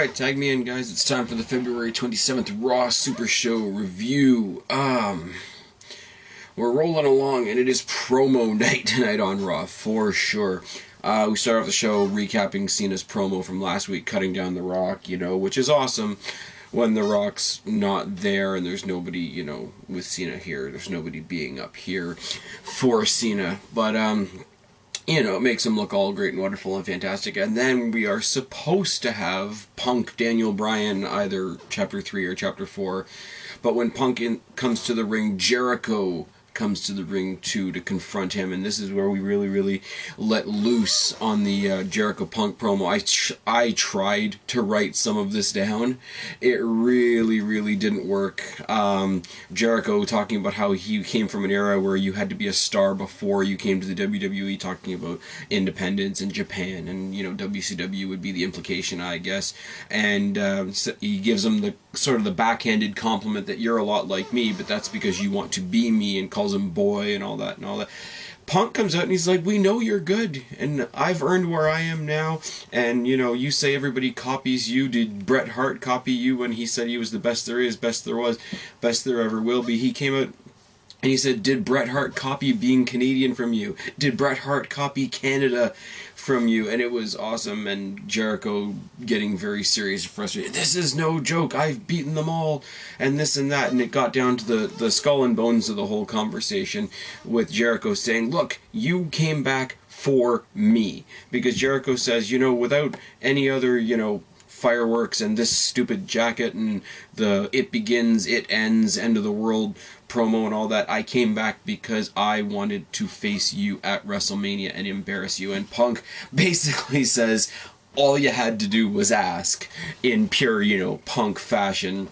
Alright, tag me in, guys. It's time for the February 27th Raw Super Show review. We're rolling along, and it is promo night tonight on Raw, for sure. We start off the show recapping Cena's promo from last week, cutting down The Rock, which is awesome when The Rock's not there and there's nobody, with Cena here. There's nobody being up here for Cena. But, it makes him look all great and wonderful and fantastic. And then we are supposed to have Punk, Daniel Bryan, either Chapter 3 or Chapter 4. But when Punk comes to the ring, Jericho comes to the ring too to confront him, and this is where we really let loose on the Jericho Punk promo. I tried to write some of this down. It really didn't work. Jericho talking about how he came from an era where you had to be a star before you came to the WWE, talking about independence in Japan, and WCW would be the implication, I guess. And so he gives him the sort of the backhanded compliment that you're a lot like me, but that's because you want to be me, and calls him boy and all that. Punk comes out and he's like, we know you're good, and I've earned where I am now, and you say everybody copies you. Did Bret Hart copy you when he said he was the best there is, best there was, best there ever will be? He came out and he said, did Bret Hart copy being Canadian from you? Did Bret Hart copy Canada from you? And it was awesome, and Jericho getting very serious and frustrated. This is no joke, I've beaten them all, and this and that. And it got down to the skull and bones of the whole conversation, with Jericho saying, look, you came back for me. Because Jericho says, without any other, fireworks and this stupid jacket and the it begins, it ends, end of the world promo and all that, I came back because I wanted to face you at WrestleMania and embarrass you. And Punk basically says all you had to do was ask, in pure, Punk fashion.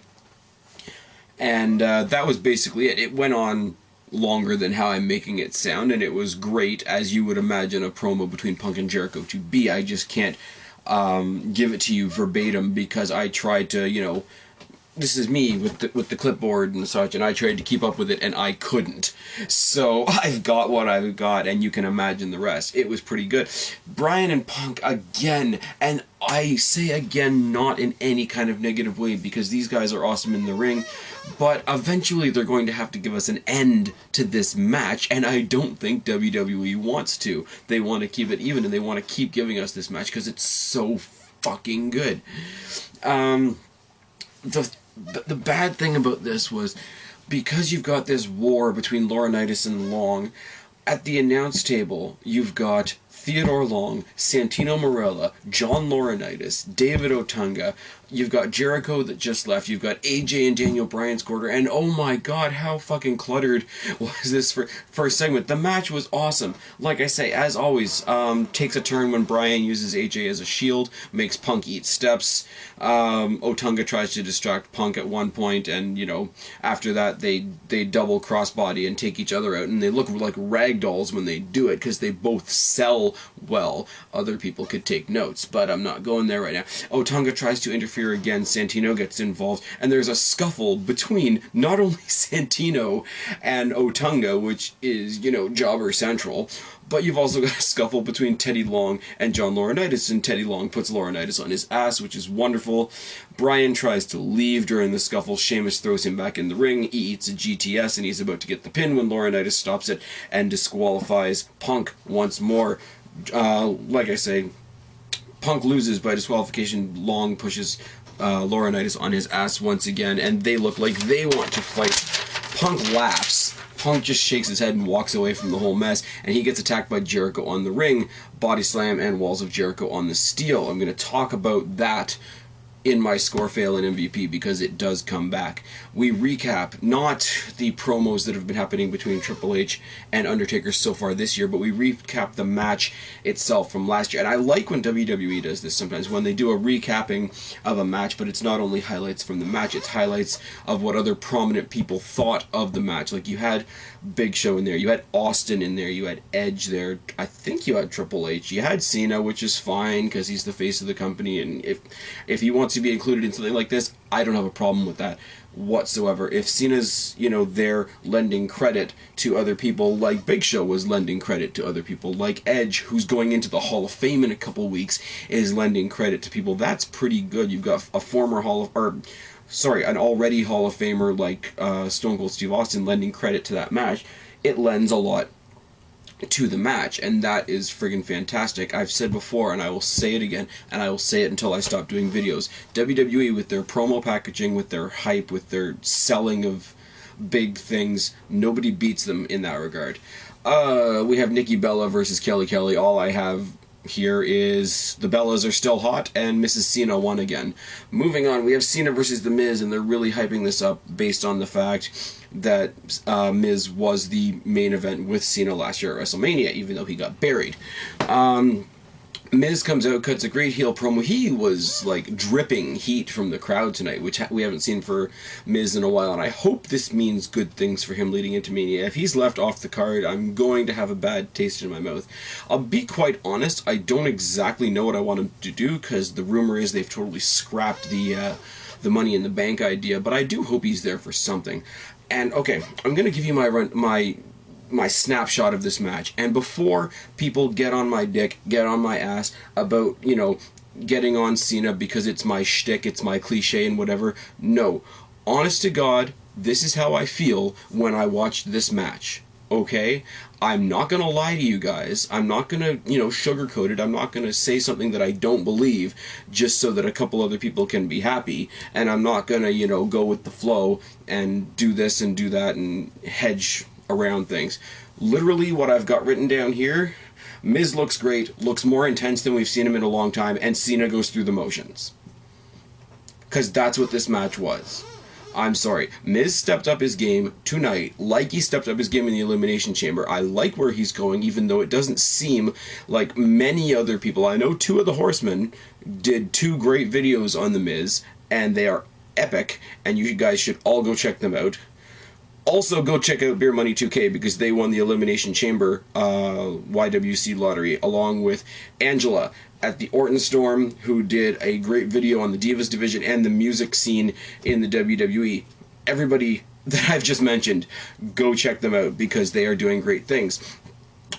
And that was basically it. It went on longer than how I'm making it sound, and it was great, as you would imagine a promo between Punk and Jericho to be. I just can't give it to you verbatim, because I tried to, this is me with the clipboard and such, and I tried to keep up with it, and I couldn't. So I've got what I've got, and you can imagine the rest. It was pretty good. Bryan and Punk again, and I say again, not in any kind of negative way, because these guys are awesome in the ring, but eventually they're going to have to give us an end to this match, and I don't think WWE wants to. They want to keep it even, and they want to keep giving us this match because it's so fucking good. The bad thing about this was, because you've got this war between Laurinaitis and Long, at the announce table you've got Theodore Long, Santino Marella, John Laurinaitis, David Otunga. You've got Jericho that just left. You've got AJ and Daniel Bryan's quarter. And oh my god, how fucking cluttered was this first segment. The match was awesome. Like I say, as always, takes a turn when Bryan uses AJ as a shield, makes Punk eat steps. Otunga tries to distract Punk at one point, and, after that they double crossbody and take each other out. And they look like ragdolls when they do it, because they both sell well. Other people could take notes, but I'm not going there right now. Otunga tries to interfere again. Santino gets involved, and there's a scuffle between not only Santino and Otunga, which is, jobber central, but you've also got a scuffle between Teddy Long and John Laurinaitis, and Teddy Long puts Laurinaitis on his ass, which is wonderful. Bryan tries to leave during the scuffle. Sheamus throws him back in the ring. He eats a GTS, and he's about to get the pin when Laurinaitis stops it and disqualifies Punk once more. Like I say, Punk loses by disqualification. Long pushes Laurinaitis on his ass once again, and they look like they want to fight. Punk laughs. Punk just shakes his head and walks away from the whole mess, and he gets attacked by Jericho on the ring. Body slam and walls of Jericho on the steel. I'm going to talk about that in my score, fail, and MVP, because it does come back. We recap not the promos that have been happening between Triple H and Undertaker so far this year, but we recap the match itself from last year. And I like when WWE does this sometimes, when they do a recapping of a match, but it's not only highlights from the match, it's highlights of what other prominent people thought of the match. Like, you had Big Show in there, you had Austin in there, you had Edge there, I think you had Triple H, you had Cena, which is fine because he's the face of the company, and if he wants to be included in something like this, I don't have a problem with that. whatsoever. If Cena's, you know, there lending credit to other people, like Big Show was lending credit to other people, like Edge, who's going into the Hall of Fame in a couple weeks, is lending credit to people, that's pretty good. You've got a former an already Hall of Famer like Stone Cold Steve Austin lending credit to that match. It lends a lot to the match, and that is friggin' fantastic. I've said before, and I will say it again, and I will say it until I stop doing videos. WWE, with their promo packaging, with their hype, with their selling of big things, nobody beats them in that regard. We have Nikki Bella versus Kelly Kelly. All I have here is the Bellas are still hot, and Mrs. Cena won again. Moving on, we have Cena versus The Miz, and they're really hyping this up based on the fact that Miz was the main event with Cena last year at WrestleMania, even though he got buried. Miz comes out, cuts a great heel promo. He was like dripping heat from the crowd tonight, which we haven't seen for Miz in a while, and I hope this means good things for him leading into Mania. If he's left off the card, I'm going to have a bad taste in my mouth. I'll be quite honest, I don't exactly know what I want him to do, because the rumor is they've totally scrapped the Money in the Bank idea, but I do hope he's there for something. And okay, I'm going to give you my snapshot of this match, and before people get on my dick, get on my ass about, you know, getting on Cena because it's my shtick, it's my cliche and whatever, no. Honest to God, this is how I feel when I watched this match, okay? I'm not gonna lie to you guys, I'm not gonna, you know, sugarcoat it, I'm not gonna say something that I don't believe just so that a couple other people can be happy, and I'm not gonna, you know, go with the flow and do this and do that and hedge around things. Literally what I've got written down here: Miz looks great, looks more intense than we've seen him in a long time, and Cena goes through the motions. Because that's what this match was. I'm sorry. Miz stepped up his game tonight like he stepped up his game in the Elimination Chamber. I like where he's going, even though it doesn't seem like many other people. I know two of the Horsemen did 2 great videos on The Miz, and they are epic, and you guys should all go check them out. Also, go check out Beer Money 2K, because they won the Elimination Chamber YWC lottery, along with Angela at the Orton Storm, who did a great video on the Divas division and the music scene in the WWE. Everybody that I've just mentioned, go check them out, because they are doing great things.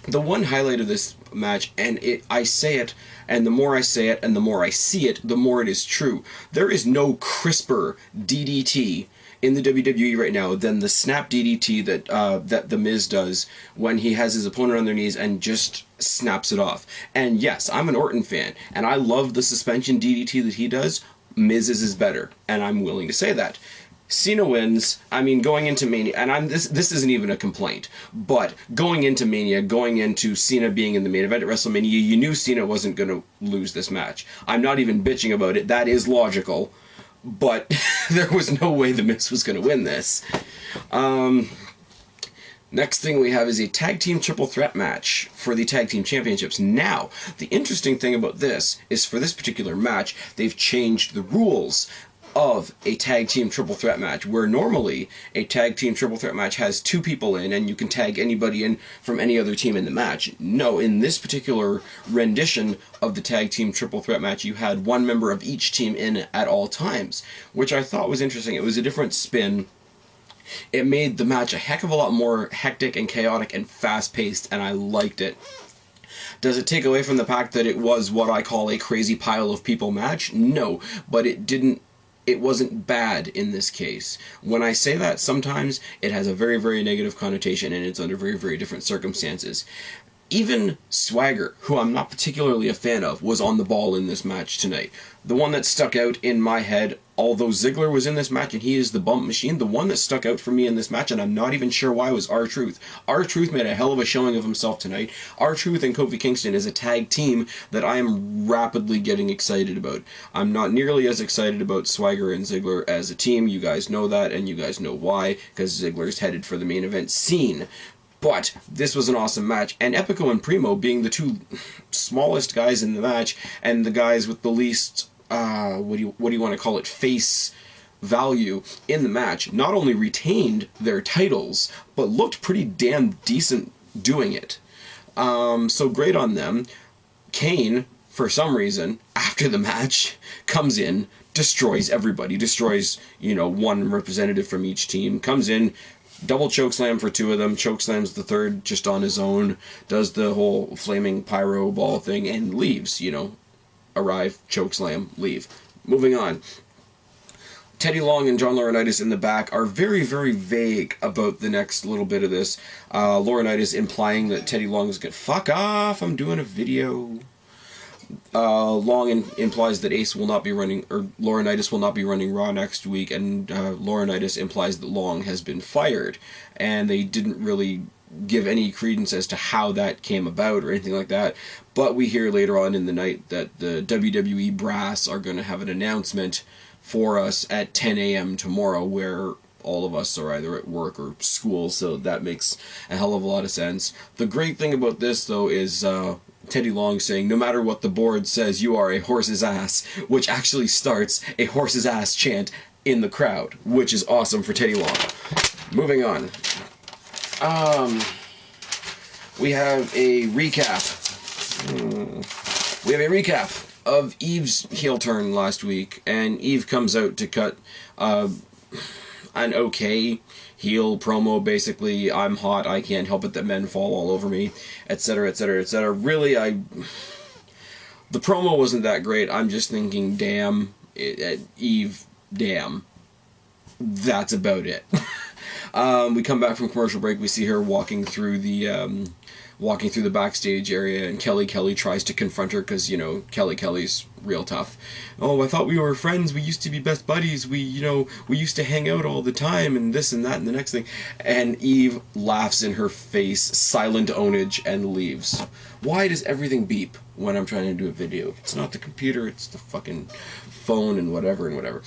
The one highlight of this match, and I say it, and the more I say it, and the more I see it, the more it is true. There is no crisper DDT in the WWE right now than the snap DDT that The Miz does when he has his opponent on their knees and just snaps it off. And yes, I'm an Orton fan, and I love the suspension DDT that he does. Miz's is better, and I'm willing to say that. Cena wins. I mean, going into Mania, and this isn't even a complaint, but going into Mania, going into Cena being in the main event at WrestleMania, you knew Cena wasn't going to lose this match. I'm not even bitching about it. That is logical. But there was no way The Miz was going to win this. Next thing we have is a tag team triple threat match for the tag team championships. Now, the interesting thing about this is, for this particular match, they've changed the rules of a tag team triple threat match, where normally a tag team triple threat match has 2 people in and you can tag anybody in from any other team in the match. No, in this particular rendition of the tag team triple threat match, you had 1 member of each team in at all times, which I thought was interesting. It was a different spin. It made the match a heck of a lot more hectic and chaotic and fast-paced, and I liked it. Does it take away from the fact that it was what I call a crazy pile of people match? No, but it wasn't bad in this case. When I say that, sometimes it has a very, very negative connotation, and it's under very, very different circumstances. Even Swagger, who I'm not particularly a fan of, was on the ball in this match tonight. The one that stuck out in my head, although Ziggler was in this match and he is the bump machine, the one that stuck out for me in this match, and I'm not even sure why, was R-Truth. R-Truth made a hell of a showing of himself tonight. R-Truth and Kofi Kingston is a tag team that I am rapidly getting excited about. I'm not nearly as excited about Swagger and Ziggler as a team. You guys know that, and you guys know why, because Ziggler's headed for the main event scene. But this was an awesome match, and Epico and Primo, being the 2 smallest guys in the match, and the guys with the least, what do you want to call it, face value in the match, not only retained their titles, but looked pretty damn decent doing it. So great on them. Kane, for some reason, after the match, comes in, destroys everybody, destroys, you know, one representative from each team, comes in, double chokeslam for two of them, chokeslams the third just on his own, does the whole flaming pyro ball thing, and leaves, you know. Arrive, chokeslam, leave. Moving on. Teddy Long and John Laurinaitis in the back are very, very vague about the next little bit of this. Laurinaitis implying that Teddy Long is going to fuck off, I'm doing a video. Long implies that Ace will not be running, or Laurinaitis will not be running Raw next week, and Laurinaitis implies that Long has been fired, and they didn't really give any credence as to how that came about or anything like that, but we hear later on in the night that the WWE brass are going to have an announcement for us at 10 a.m. tomorrow, where all of us are either at work or school, so that makes a hell of a lot of sense. The great thing about this, though, is Teddy Long saying, no matter what the board says, you are a horse's ass, which actually starts a horse's ass chant in the crowd, which is awesome for Teddy Long. Moving on. We have a recap. We have a recap of Eve's heel turn last week, and Eve comes out to cut an okay heel promo, basically, I'm hot, I can't help it that men fall all over me, etc., etc., etc. Really, the promo wasn't that great. I'm just thinking, damn, Eve, damn. That's about it. We come back from commercial break, we see her walking through the backstage area, and Kelly tries to confront her because, you know, Kelly's real tough. Oh, I thought we were friends, we used to be best buddies, we used to hang out all the time, and this and that and the next thing. And Eve laughs in her face, silent ownage, and leaves. Why does everything beep when I'm trying to do a video? If it's not the computer, it's the fucking phone and whatever and whatever.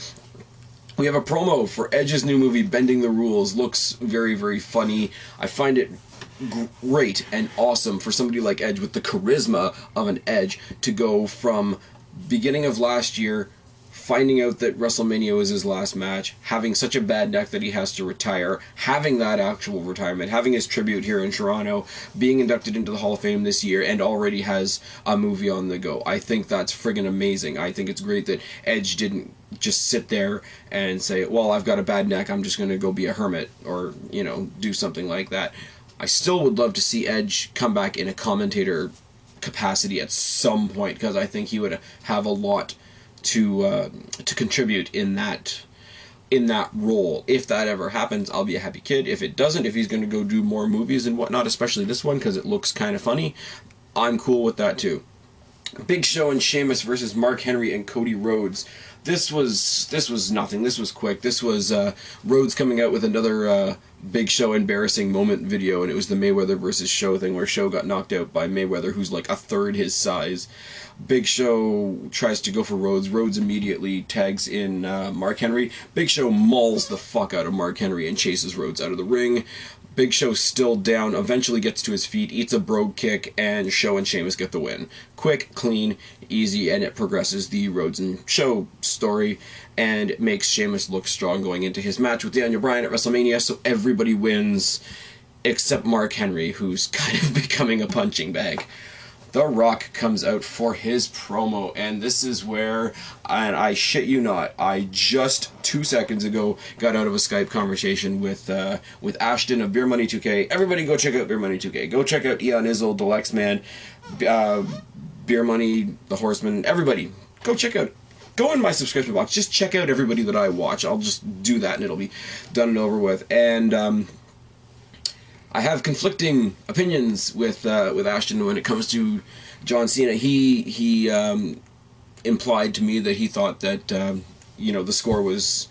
We have a promo for Edge's new movie, Bending the Rules. Looks very, very funny. I find it great and awesome for somebody like Edge with the charisma of an Edge to go from beginning of last year, finding out that WrestleMania was his last match, having such a bad neck that he has to retire, having that actual retirement, having his tribute here in Toronto, being inducted into the Hall of Fame this year, and already has a movie on the go. I think that's friggin' amazing. I think it's great that Edge didn't just sit there and say, well, I've got a bad neck, I'm just going to go be a hermit, or, you know, do something like that. I still would love to see Edge come back in a commentator capacity at some point, because I think he would have a lot to contribute in that role. If that ever happens, I'll be a happy kid. If it doesn't, if he's going to go do more movies and whatnot, especially this one because it looks kind of funny, I'm cool with that too. Big Show and Sheamus versus Mark Henry and Cody Rhodes. This was nothing. This was quick. This was Rhodes coming out with another Big Show embarrassing moment video, and it was the Mayweather versus Show thing where Show got knocked out by Mayweather, who's like a third his size. Big Show tries to go for Rhodes. Rhodes immediately tags in Mark Henry. Big Show mauls the fuck out of Mark Henry and chases Rhodes out of the ring. Big Show still down, eventually gets to his feet, eats a brogue kick, and Show and Sheamus get the win. Quick, clean, easy, and it progresses the Rhodes and Show story, and it makes Sheamus look strong going into his match with Daniel Bryan at WrestleMania, so everybody wins, except Mark Henry, who's kind of becoming a punching bag. The Rock comes out for his promo, and this is where, and I shit you not, I just 2 seconds ago got out of a Skype conversation with Ashton of Beer Money 2K. Everybody go check out Beer Money 2K. Go check out Eon Izzle, Deluxe Man, Beer Money, The Horseman, everybody. Go check out, go in my subscription box, just check out everybody that I watch. I'll just do that and it'll be done and over with. And, I have conflicting opinions with Ashton when it comes to John Cena. He implied to me that he thought that the score was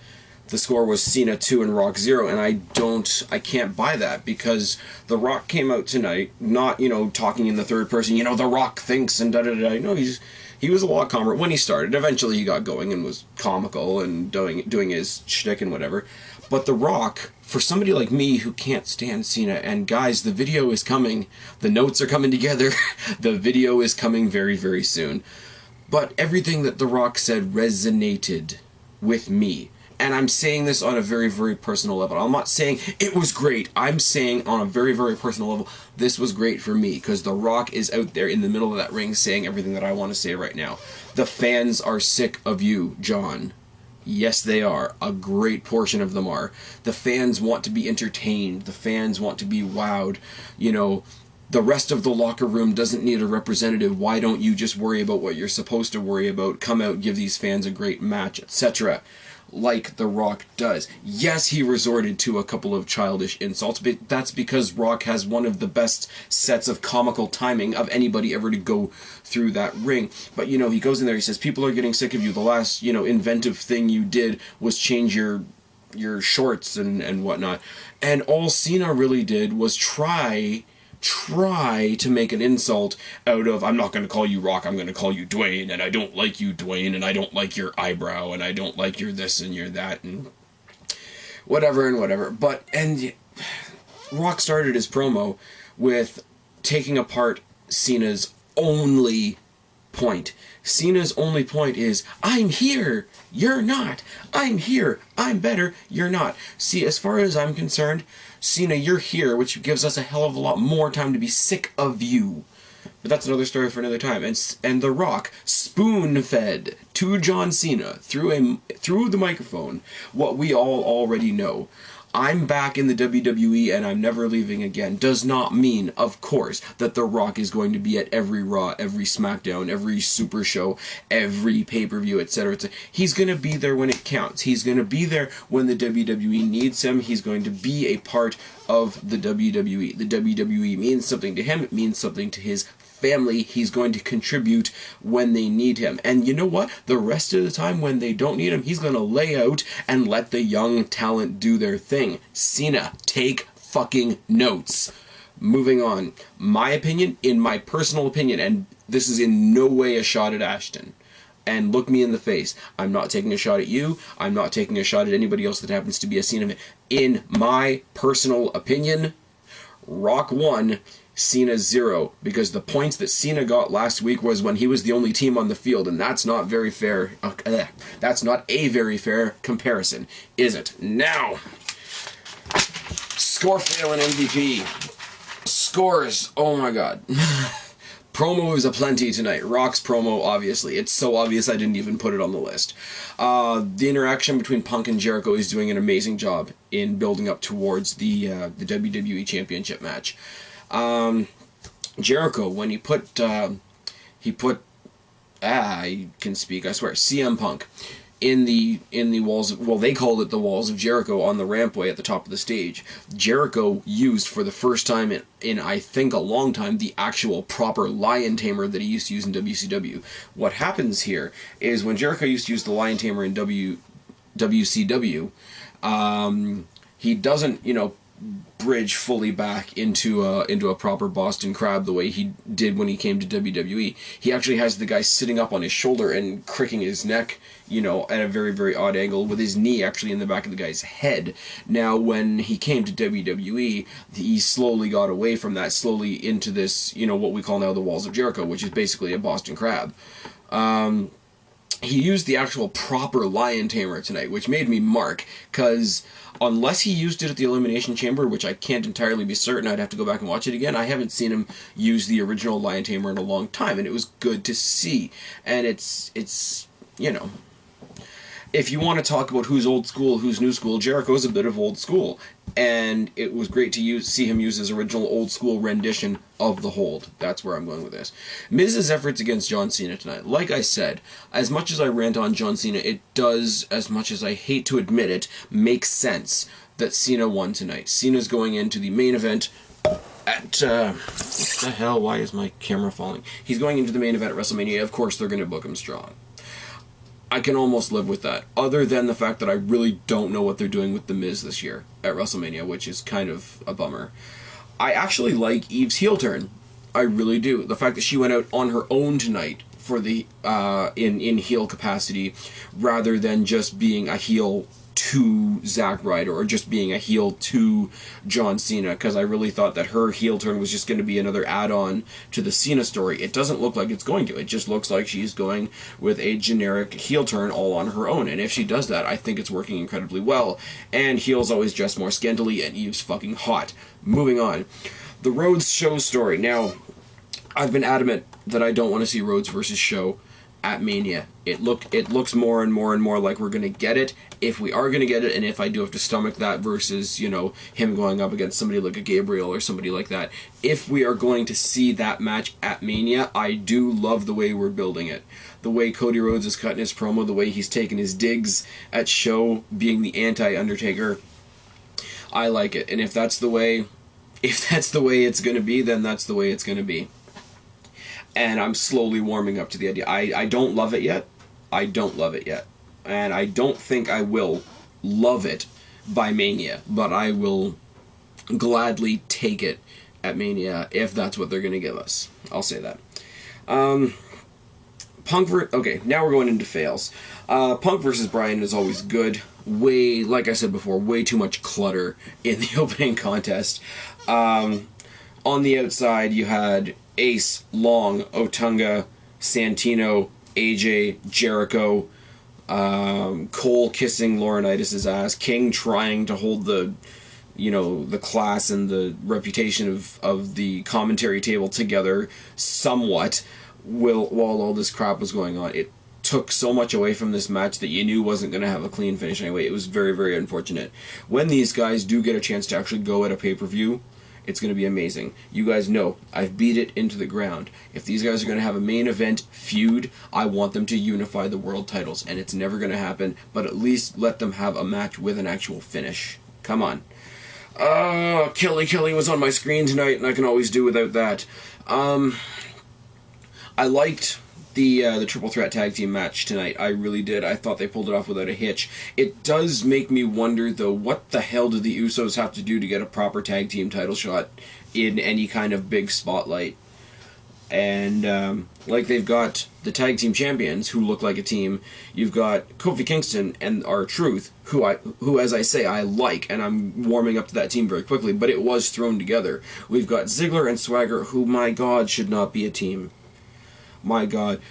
Cena 2 and Rock 0, and I can't buy that, because The Rock came out tonight not talking in the third person. The Rock thinks and da da da. No, he was a lot calmer when he started. Eventually, he got going and was comical and doing his shtick and whatever. But The Rock, for somebody like me who can't stand Cena, and guys, the video is coming. The notes are coming together. The video is coming very, very soon. But everything that The Rock said resonated with me. And I'm saying this on a very, very personal level. I'm not saying it was great. I'm saying on a very, very personal level, this was great for me, because The Rock is out there in the middle of that ring saying everything that I want to say right now. The fans are sick of you, John. Yes, they are. A great portion of them are. The fans want to be entertained. The fans want to be wowed. You know, the rest of the locker room doesn't need a representative. Why don't you just worry about what you're supposed to worry about? Come out, give these fans a great match, etc. Like The Rock does. Yes, he resorted to a couple of childish insults, but that's because Rock has one of the best sets of comical timing of anybody ever to go through that ring. But, you know, he goes in there, he says, people are getting sick of you. The last, you know, inventive thing you did was change your shorts and whatnot. And all Cena really did was try to make an insult out of, I'm not going to call you Rock, I'm going to call you Dwayne, and I don't like you, Dwayne, and I don't like your eyebrow, and I don't like your this and your that, and whatever and whatever. But, and Rock started his promo with taking apart Cena's only point. Cena's only point is, I'm here, you're not. I'm here, I'm better, you're not. See, as far as I'm concerned, Cena, you're here, which gives us a hell of a lot more time to be sick of you. But that's another story for another time. And The Rock spoon-fed to John Cena through the microphone what we all already know. I'm back in the WWE and I'm never leaving again does not mean, of course, that The Rock is going to be at every Raw, every SmackDown, every Super Show, every pay-per-view, etc., etc. He's going to be there when it counts. He's going to be there when the WWE needs him. He's going to be a part of the WWE. The WWE means something to him. It means something to his family. He's going to contribute when they need him. And you know what? The rest of the time when they don't need him, he's going to lay out and let the young talent do their thing. Cena, take fucking notes. Moving on. My opinion, in my personal opinion, and this is in no way a shot at Ashton. And look me in the face. I'm not taking a shot at you. I'm not taking a shot at anybody else that happens to be a Cena fan. In my personal opinion, Rock won, Cena 0, because the points that Cena got last week was when he was the only team on the field, and that's not very fair. That's not a very fair comparison, is it? Now, score fail and MVP. Scores, oh my god. Promos aplenty tonight. Rock's promo, obviously. It's so obvious I didn't even put it on the list. The interaction between Punk and Jericho is doing an amazing job in building up towards the WWE Championship match. Jericho, when I can speak, I swear, CM Punk in the walls of, well, they called it the walls of Jericho on the rampway at the top of the stage. Jericho used for the first time in I think a long time the actual proper lion tamer that he used to use in WCW. What happens here is when Jericho used to use the lion tamer in WCW, he doesn't, you know, bridge fully back into a proper Boston Crab the way he did when he came to WWE. He actually has the guy sitting up on his shoulder and cricking his neck, you know, at a very, very odd angle, with his knee actually in the back of the guy's head. Now, when he came to WWE, he slowly got away from that, slowly into this, you know, what we call now the Walls of Jericho, which is basically a Boston Crab. He used the actual proper lion tamer tonight, which made me mark, because unless he used it at the Elimination Chamber, which I can't entirely be certain, I'd have to go back and watch it again, I haven't seen him use the original lion tamer in a long time, and it was good to see. And it's you know, if you want to talk about who's old school, who's new school, Jericho's a bit of old school. And it was great to see him use his original old school rendition of the hold. That's where I'm going with this. Miz's efforts against John Cena tonight. Like I said, as much as I rant on John Cena, it does, as much as I hate to admit it, make sense that Cena won tonight. Cena's going into the main event at, what the hell, why is my camera falling? He's going into the main event at WrestleMania. Of course they're going to book him strong. I can almost live with that, other than the fact that I really don't know what they're doing with The Miz this year at WrestleMania, which is kind of a bummer. I actually like Eve's heel turn. I really do. The fact that she went out on her own tonight for the in heel capacity, rather than just being a heel to Zack Ryder or just being a heel to John Cena, because I really thought that her heel turn was just going to be another add-on to the Cena story. It doesn't look like it's going to. It just looks like she's going with a generic heel turn all on her own, and if she does that, I think it's working incredibly well. And heels always dress more scantily, and Eve's fucking hot. Moving on. The Rhodes Show story. Now, I've been adamant that I don't want to see Rhodes versus Show at Mania. It looks more and more and more like we're gonna get it, if we are gonna get it, and if I do have to stomach that versus, you know, him going up against somebody like a Gabriel or somebody like that. If we are going to see that match at Mania, I do love the way we're building it. The way Cody Rhodes is cutting his promo, the way he's taking his digs at Show, being the anti-Undertaker. I like it, and if that's the way it's gonna be, then that's the way it's gonna be. And I'm slowly warming up to the idea. I don't love it yet. I don't love it yet. And I don't think I will love it by Mania. But I will gladly take it at Mania if that's what they're going to give us. I'll say that. Okay, now we're going into fails. Punk versus Bryan is always good. Like I said before, way too much clutter in the opening contest. On the outside, you had Ace, Long, Otunga, Santino, AJ, Jericho, Cole kissing Laurinaitis' ass, King trying to hold the class and the reputation of the commentary table together somewhat while all this crap was going on. It took so much away from this match that you knew wasn't going to have a clean finish anyway. It was very, very unfortunate. When these guys do get a chance to actually go at a pay-per-view, it's going to be amazing. You guys know, I've beat it into the ground. If these guys are going to have a main event feud, I want them to unify the world titles. And it's never going to happen, but at least let them have a match with an actual finish. Come on. Kelly was on my screen tonight, and I can always do without that. I liked the triple threat tag team match tonight. I really did. I thought they pulled it off without a hitch. It does make me wonder, though, what the hell do the Usos have to do to get a proper tag team title shot in any kind of big spotlight? And like, they've got the tag team champions who look like a team. You've got Kofi Kingston and R-Truth, who as I say, I like, and I'm warming up to that team very quickly, but it was thrown together. We've got Ziggler and Swagger, who, my God, should not be a team. My God.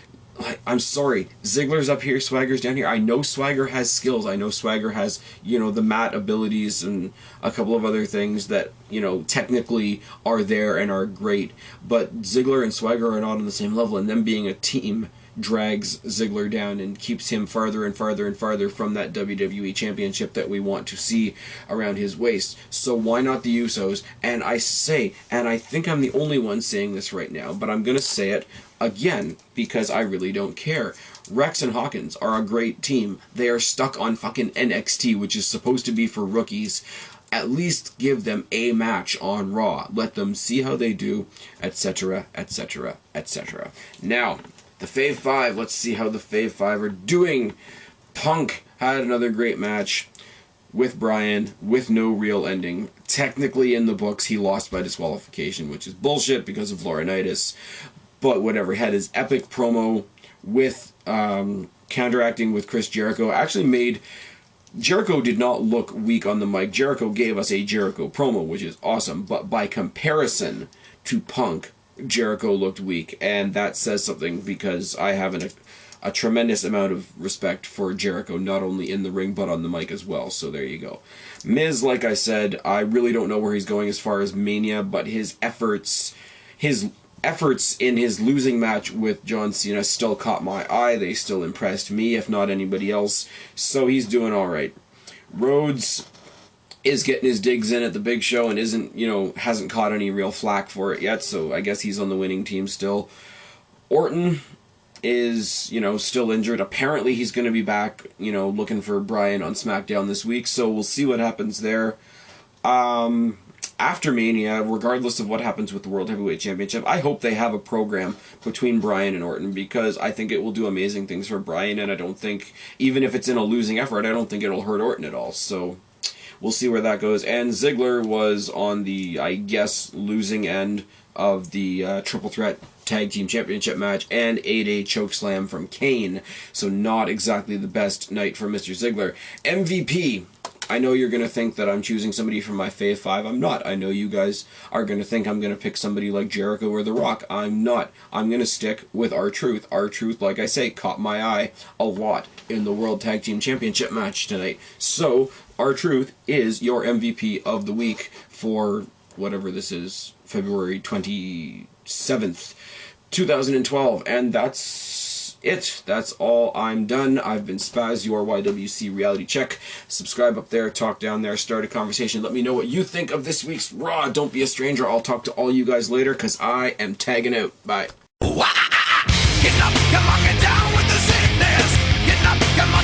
I'm sorry. Ziggler's up here, Swagger's down here. I know Swagger has skills. I know Swagger has, the mat abilities and a couple of other things that, technically are there and are great. But Ziggler and Swagger are not on the same level, and them being a team drags Ziggler down and keeps him farther and farther and farther from that WWE Championship that we want to see around his waist. So why not the Usos? And I say, and I think I'm the only one saying this right now, but I'm going to say it again because I really don't care. Rex and Hawkins are a great team. They are stuck on fucking NXT, which is supposed to be for rookies. At least give them a match on Raw. Let them see how they do, etc., etc., etc. Now, the Fave 5, let's see how the Fave 5 are doing. Punk had another great match with Bryan, with no real ending. Technically, in the books, he lost by disqualification, which is bullshit because of Laurinaitis. But whatever, he had his epic promo with counteracting with Chris Jericho. Actually made... Jericho did not look weak on the mic. Jericho gave us a Jericho promo, which is awesome. But by comparison to Punk, Jericho looked weak, and that says something because I have a tremendous amount of respect for Jericho, not only in the ring but on the mic as well, so there you go. Miz, like I said, I really don't know where he's going as far as Mania, but his efforts in his losing match with John Cena still caught my eye. They still impressed me, if not anybody else, so he's doing alright. Rhodes is getting his digs in at the big show and hasn't caught any real flack for it yet, so I guess he's on the winning team still. Orton is, still injured. Apparently he's going to be back, looking for Bryan on SmackDown this week, so we'll see what happens there. After Mania, regardless of what happens with the World Heavyweight Championship, I hope they have a program between Bryan and Orton, because I think it will do amazing things for Bryan, and I don't think, even if it's in a losing effort, I don't think it'll hurt Orton at all, so we'll see where that goes. And Ziggler was on the, I guess, losing end of the Triple Threat Tag Team Championship match and ate a chokeslam from Kane, so not exactly the best night for Mr. Ziggler. MVP. I know you're going to think that I'm choosing somebody from my Fave 5. I'm not. I know you guys are going to think I'm going to pick somebody like Jericho or The Rock. I'm not. I'm going to stick with R-Truth. R-Truth, like I say, caught my eye a lot in the World Tag Team Championship match tonight. So, R-Truth is your MVP of the week for whatever this is, February 27th, 2012. And that's it. That's all. I'm done. I've been Spaz, your YWC Reality Check. Subscribe up there, talk down there, start a conversation. Let me know what you think of this week's Raw. Don't be a stranger. I'll talk to all you guys later, because I am tagging out. Bye. Get up, come on, get down with the sickness. Get up, come on.